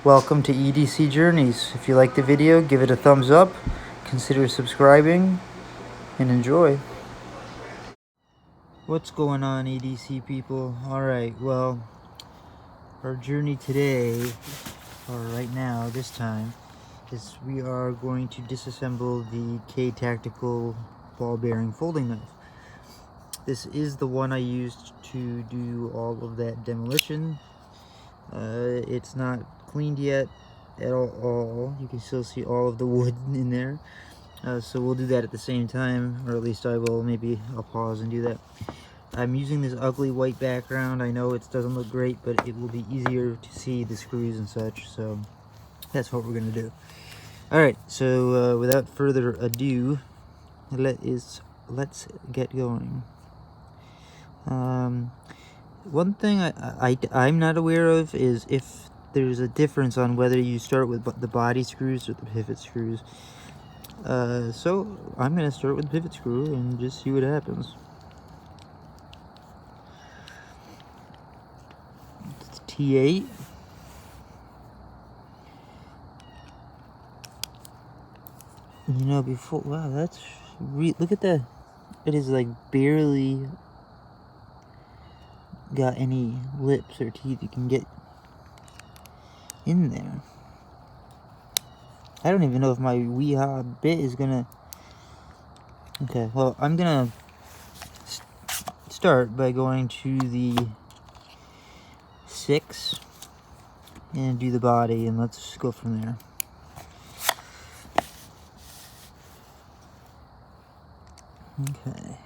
Welcome to EDC Journeys. If you like the video, give it a thumbs up, consider subscribing, and enjoy. What's going on, EDC people? Alright, well, our journey today, or right now, this time, is we are going to disassemble the KTactical ball bearing folding knife. This is the one I used to do all of that demolition. It's not cleaned yet at all. You can still see all of the wood in there. So we'll do that at the same time, or at least I will. Maybe I'll pause and do that. I'm using this ugly white background. I know it doesn't look great, but it will be easier to see the screws and such. So that's what we're gonna do. Alright, so without further ado, let's get going. One thing I'm not aware of is if there's a difference on whether you start with the body screws or the pivot screws. So I'm going to start with the pivot screw and just see what happens. It's T8. You know, before, wow, that's, look at that. It is like barely got any lips or teeth you can get in there. I don't even know if my Weehaw bit is gonna... Okay, well, I'm gonna start by going to the 6 and do the body, and let's go from there. Okay.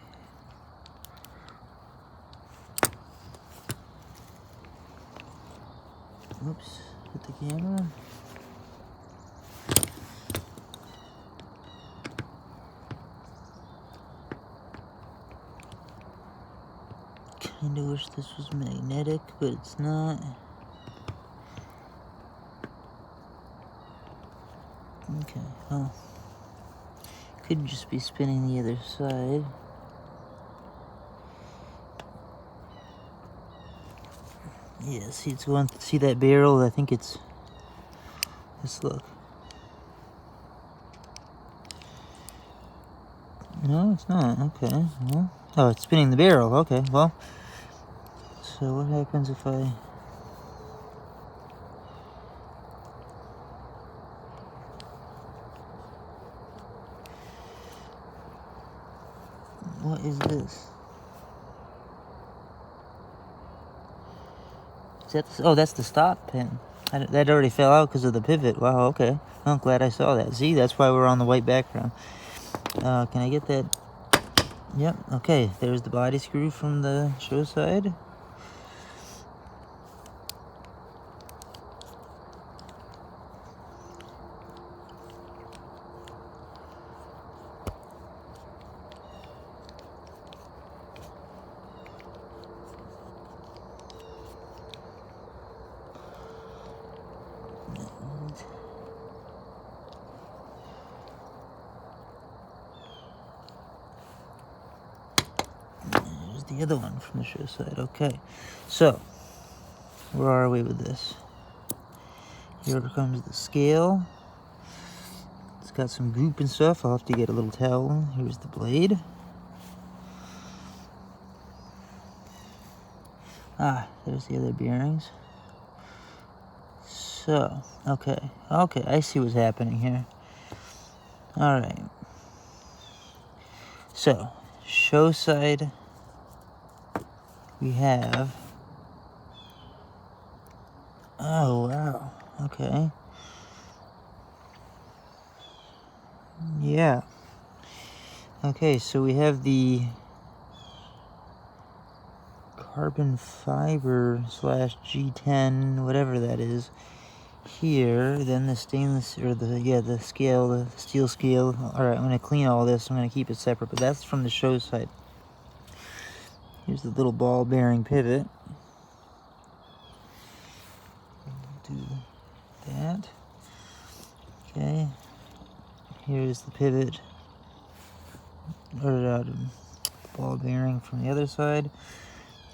Oops, hit the camera. Kinda wish this was magnetic, but it's not. Okay, well, could just be spinning the other side. Yeah, see, it's going. See that barrel? I think it's. Let's look. No, it's not. Okay. Well, oh, it's spinning the barrel. Okay. Well. So what happens if I? What is this? Is that? Oh, that's the stop pin. That already fell out because of the pivot. Wow. Okay. I'm glad I saw that. See, that's why we're on the white background. Can I get that? Yep. Okay. There's the body screw from the show side. The other one from the show side. Okay, so where are we with this? Here comes the scale. It's got some goop and stuff. I'll have to get a little towel. Here's the blade. Ah, there's the other bearings. So, okay, I see what's happening here. All right. So, show side. We have. Oh, wow. Okay. Yeah. Okay, so we have the carbon fiber / G10, whatever that is, here. Then the stainless, or the scale, the steel scale. All right, I'm gonna clean all this. I'm gonna keep it separate, but that's from the show side. Here's the little ball bearing pivot. Do that. Okay. Here's the pivot, or ball bearing from the other side.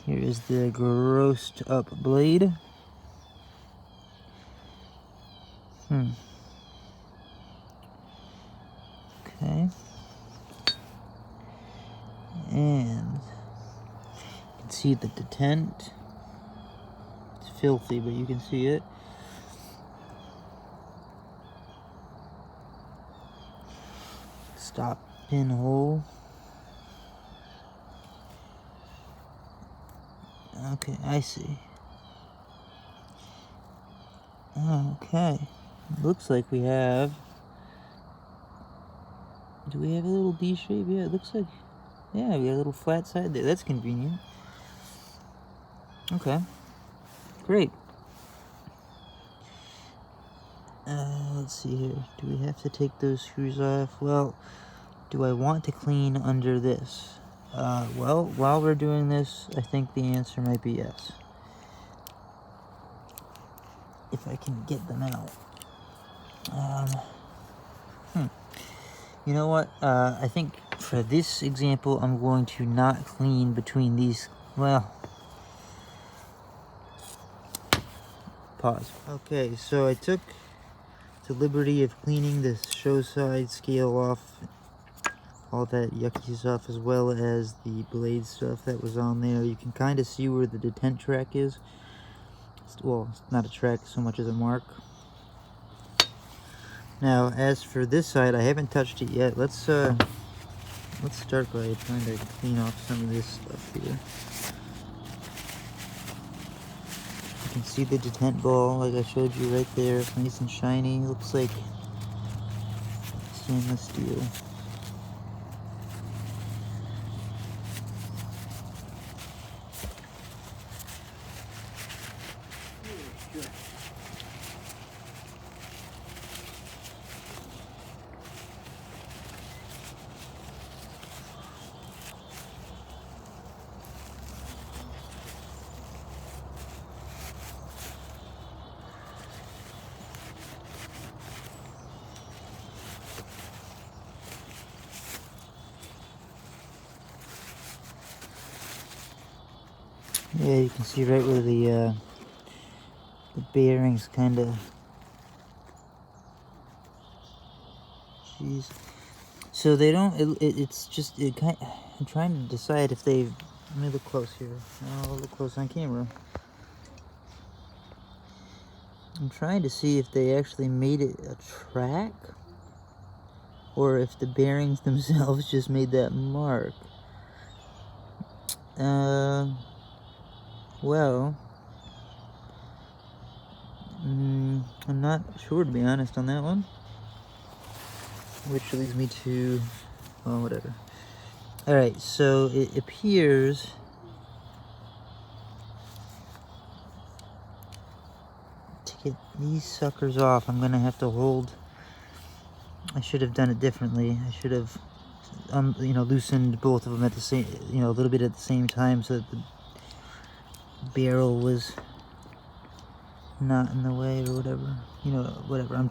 Here is the grossed up blade. Okay. And you can see the detent. It's filthy, but you can see it. Stop pinhole. Okay, I see. Okay. Looks like we have... Do we have a little D shape? Yeah, it looks like... Yeah, we got a little flat side there. That's convenient. Okay. Great. Let's see here. Do we have to take those screws off? Well, do I want to clean under this? Well, while we're doing this, I think the answer might be yes. If I can get them out. You know what? I think for this example, I'm going to not clean between these. Well, pause. Okay, so I took the liberty of cleaning the show side scale off, all that yucky stuff, as well as the blade stuff that was on there. You can kind of see where the detent track is. Well, it's not a track so much as a mark. Now, as for this side, I haven't touched it yet. Let's start by trying to clean off some of this stuff here. You can see the detent ball, like I showed you right there. It's nice and shiny. Looks like stainless steel. Yeah, you can see right where the bearings kind of... Jeez. So they don't... It's just... I'm trying to decide if they... Let me look close here. I'll look close on camera. I'm trying to see if they actually made it a track, or if the bearings themselves just made that mark. Well, I'm not sure, to be honest, on that one. Which leads me to, well, whatever. Alright, so it appears to get these suckers off, I'm gonna have to hold... I should have done it differently. I should have, loosened both of them at the same, a little bit at the same time, so that the barrel was not in the way or whatever. Whatever. I'm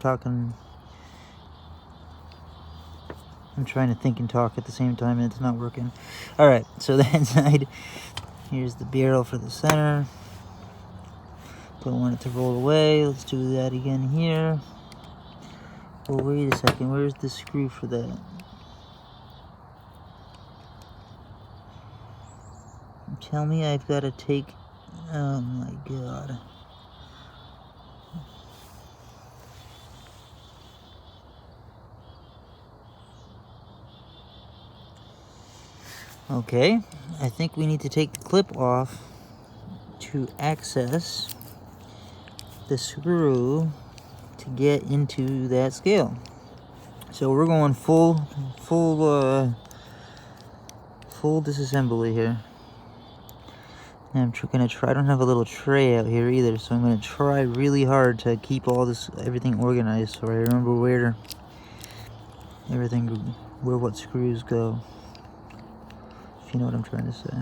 trying to think and talk at the same time, and it's not working. Alright, so that side, here's the barrel for the center. Don't want it to roll away. Let's do that again here. Oh, wait a second. Where's the screw for that? Tell me I've got to take... Oh my god. Okay, I think we need to take the clip off to access the screw to get into that scale. So we're going full disassembly here. And I'm gonna try. I don't have a little tray out here either, so I'm gonna try really hard to keep everything organized, so I remember where what screws go. If you know what I'm trying to say.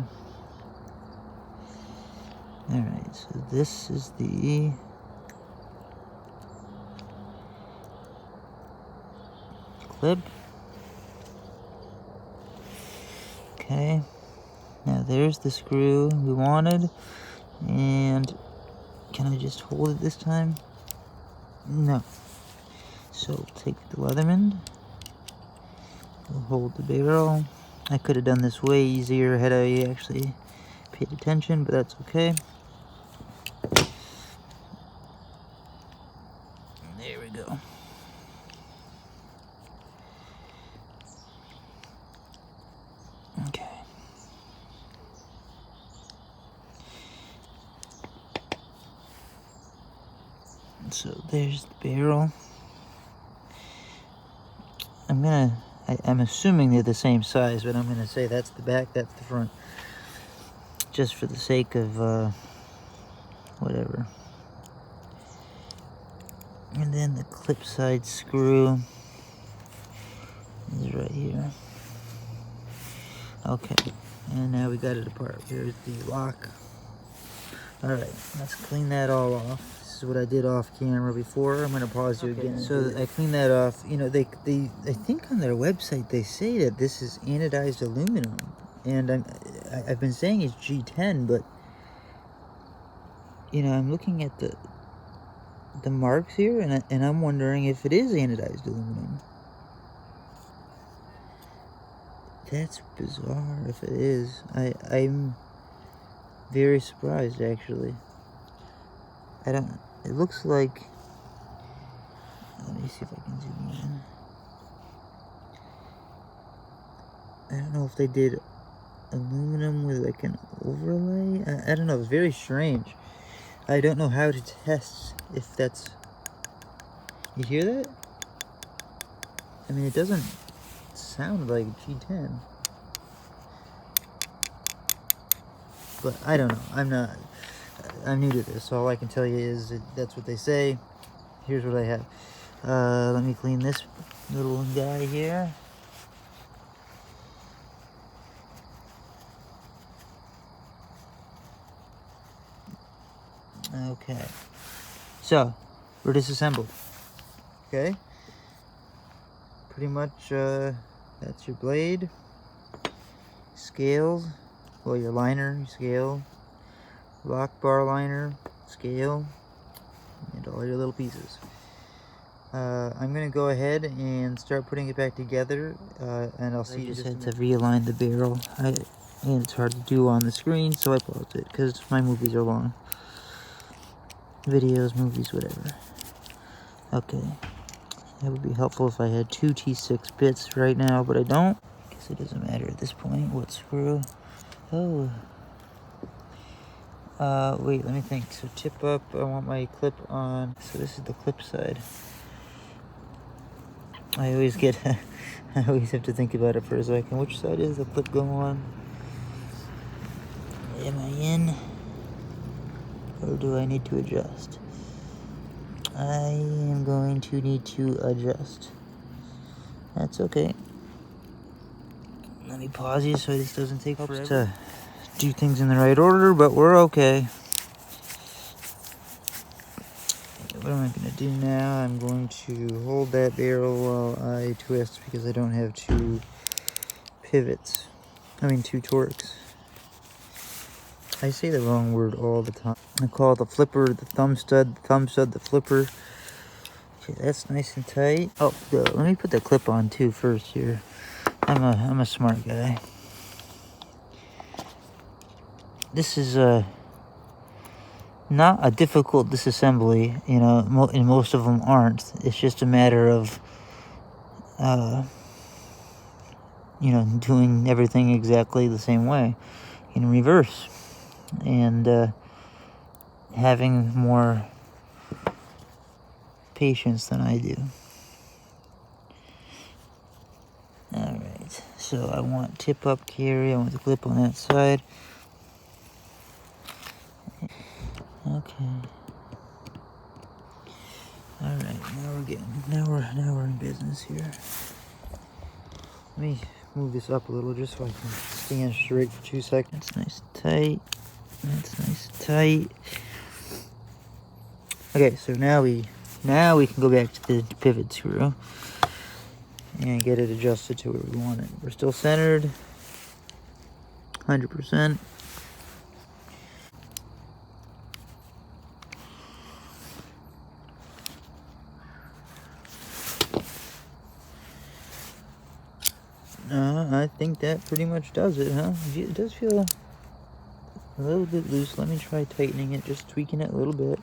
All right, so this is the clip. Okay, now there's the screw we wanted, and can I just hold it this time? No. So take the Leatherman, we'll hold the barrel. I could have done this way easier had I actually paid attention, but that's okay. There we go. Okay. So there's the barrel. I'm assuming they're the same size, but I'm gonna say that's the back, that's the front. Just for the sake of, whatever. And then the clip side screw is right here. Okay, and now we got it apart. Here's the lock. Alright, let's clean that all off. This is what I did off camera before. I'm gonna pause you again. So I cleaned that off. You know, I think on their website they say that this is anodized aluminum, and I've been saying it's G10, but you know, I'm looking at the marks here, and I'm wondering if it is anodized aluminum. That's bizarre if it is. I'm very surprised, actually. It looks like, let me see if I can zoom in. I don't know if they did aluminum with like an overlay. I don't know, it's very strange. I don't know how to test if that's, you hear that? I mean, it doesn't sound like G10. But I don't know, I'm new to this, so all I can tell you is that's what they say. Here's what I have. Let me clean this little guy here. Okay, so we're disassembled. Okay, pretty much that's your blade, scales, well, your liner, your scale, lock bar liner, scale, and all your little pieces. I'm gonna go ahead and start putting it back together, and I'll see you just had to realign the barrel. And it's hard to do on the screen, so I paused it because my movies are long. Videos, movies, whatever. Okay, that would be helpful if I had 2 T6 bits right now, but I don't. Guess it doesn't matter at this point. What screw? Oh. Wait, let me think. So tip up, I want my clip on. So this is the clip side. I always have to think about it for a second. Which side is the clip go on? Am I in? Or do I need to adjust? I am going to need to adjust. That's okay. Let me pause you so this doesn't take forever to do things in the right order, but we're okay. What am I going to do now? I'm going to hold that barrel while I twist because I don't have 2 pivots. I mean 2 torques. I say the wrong word all the time. I call the flipper the thumb stud the flipper. Okay, that's nice and tight. Oh, let me put the clip on too first here. I'm a smart guy. This is not a difficult disassembly, you know, and most of them aren't. It's just a matter of, you know, doing everything exactly the same way in reverse. And having more patience than I do. Alright, so I want tip up carry, I want the clip on that side. Okay. Alright, now we're in business here. Let me move this up a little just so I can stand straight for 2 seconds. That's nice and tight. That's nice and tight. Okay, so now we can go back to the pivot screw and get it adjusted to where we want it. We're still centered, 100%. I think that pretty much does it, huh? It does feel a little bit loose. Let me try tightening it, just tweaking it a little bit.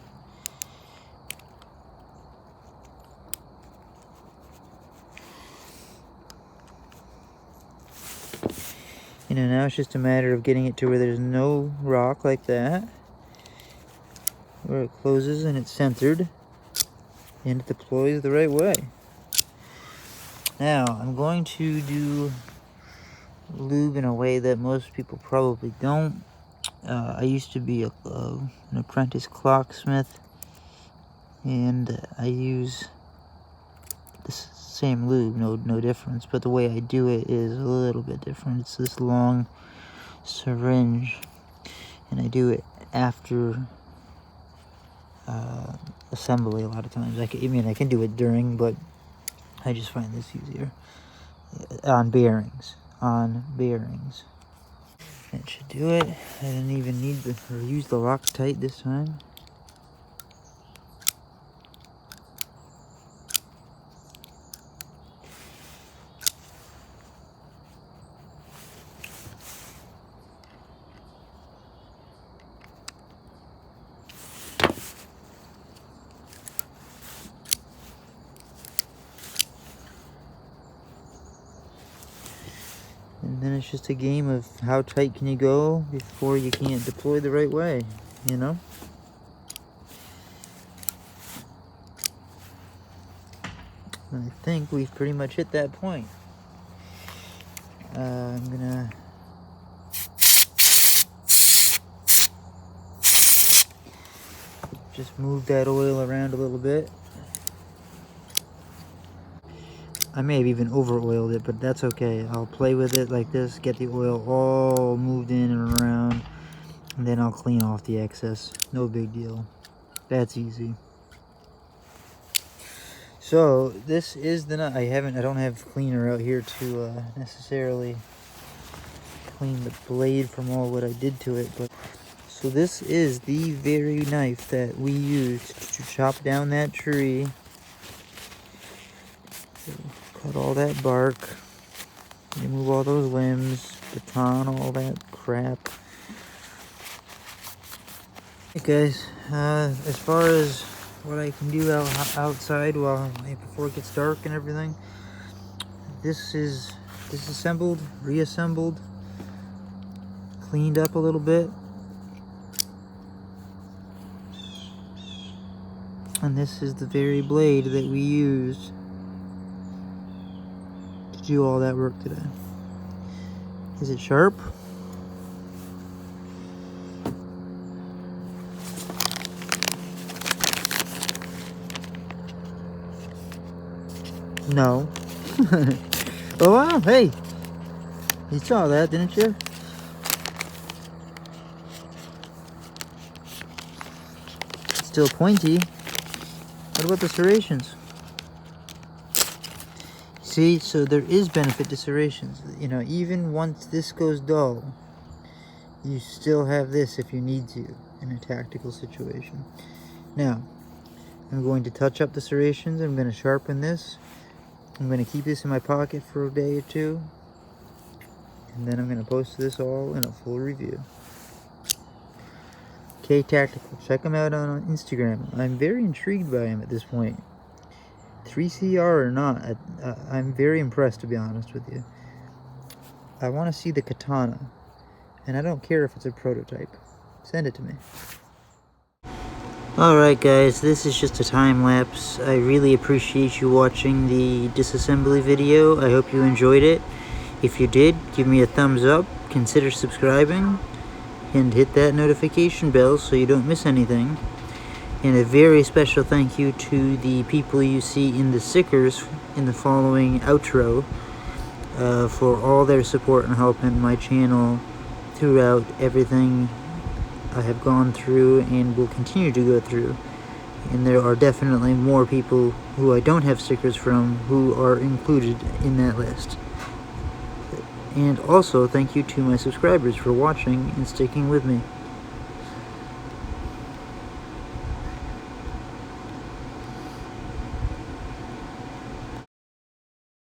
You know, now it's just a matter of getting it to where there's no rock like that, where it closes and it's centered and it deploys the right way. Now, I'm going to do lube in a way that most people probably don't. I used to be an apprentice clocksmith, and I use the same lube, no difference, but the way I do it is a little bit different. It's this long syringe, and I do it after assembly a lot of times. I can do it during, but I just find this easier. On bearings. That should do it. I didn't even need to use the Loctite this time. And then it's just a game of how tight can you go before you can't deploy the right way, you know? And I think we've pretty much hit that point. I'm gonna just move that oil around a little bit. I may have even over-oiled it, but that's okay. I'll play with it like this, get the oil all moved in and around, and then I'll clean off the excess. No big deal. That's easy. So this is the nut. I don't have cleaner out here to necessarily clean the blade from all what I did to it, but so this is the very knife that we used to chop down that tree. Cut all that bark, remove all those limbs, baton, all that crap. Hey guys, as far as what I can do outside before it gets dark and everything, this is disassembled, reassembled, cleaned up a little bit. And this is the very blade that we used do all that work today. Is it sharp? No. Oh wow, hey! You saw that, didn't you? It's still pointy. What about the serrations? See, so there is benefit to serrations. You know, even once this goes dull, you still have this if you need to in a tactical situation. Now, I'm going to touch up the serrations. I'm going to sharpen this. I'm going to keep this in my pocket for a day or two. And then I'm going to post this all in a full review. KTactical. Check him out on Instagram. I'm very intrigued by him at this point. 3CR or not, I'm very impressed, to be honest with you. I want to see the katana, and I don't care if it's a prototype. Send it to me. Alright guys, this is just a time lapse. I really appreciate you watching the disassembly video. I hope you enjoyed it. If you did, give me a thumbs up, consider subscribing, and hit that notification bell so you don't miss anything. And a very special thank you to the people you see in the stickers in the following outro for all their support and help in my channel throughout everything I have gone through and will continue to go through. And there are definitely more people who I don't have stickers from who are included in that list. And also thank you to my subscribers for watching and sticking with me.